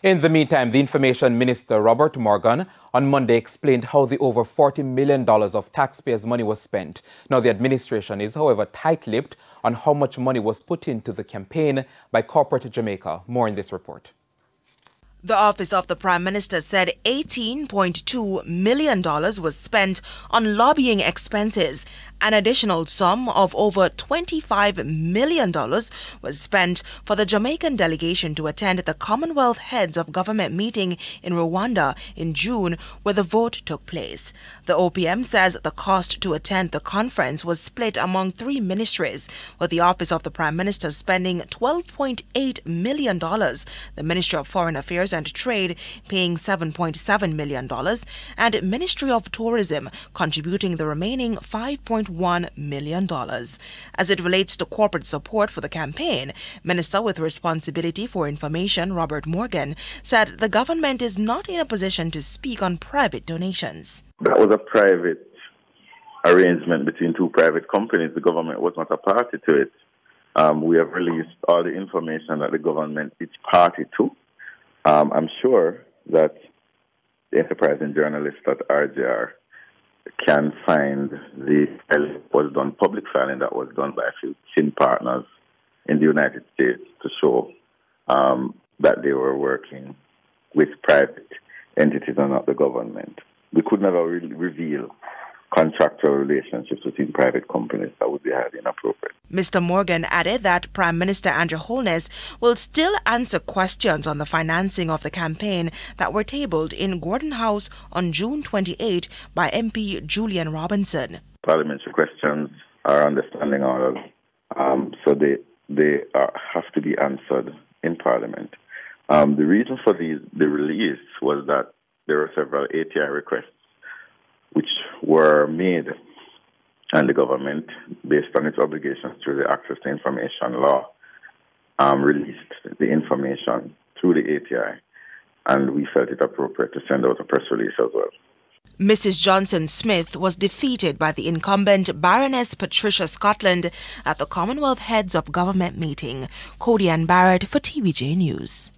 In the meantime, the Information Minister, Robert Morgan, on Monday explained how the over $40 million of taxpayers' money was spent. Now, the administration is, however, tight-lipped on how much money was put into the campaign by corporate Jamaica. More in this report. The Office of the Prime Minister said $18.2 million was spent on lobbying expenses. An additional sum of over $25 million was spent for the Jamaican delegation to attend the Commonwealth Heads of Government meeting in Rwanda in June, where the vote took place. The OPM says the cost to attend the conference was split among 3 ministries, with the Office of the Prime Minister spending $12.8 million, the Ministry of Foreign Affairs and Trade paying $7.7 million, and Ministry of Tourism contributing the remaining $5.1 million. As it relates to corporate support for the campaign, Minister with responsibility for information Robert Morgan said the government is not in a position to speak on private donations. That was a private arrangement between 2 private companies. The government was not a party to it. We have released all the information that the government is party to. I'm sure that the enterprising journalists at RJR can find the public filing that was done by a few chin partners in the United States to show that they were working with private entities and not the government. We could never really reveal contractual relationships between private companies. That would be highly inappropriate. Mr. Morgan added that Prime Minister Andrew Holness will still answer questions on the financing of the campaign that were tabled in Gordon House on June 28 by MP Julian Robinson. Parliamentary questions are understanding orders, so they have to be answered in Parliament. The reason for the release was that there were several ATI requests which were made, and the government, based on its obligations through the Access to Information Law, released the information through the ATI, and we felt it appropriate to send out a press release as well. Mrs. Johnson-Smith was defeated by the incumbent Baroness Patricia Scotland at the Commonwealth Heads of Government meeting. Cody Ann Barrett for TVJ News.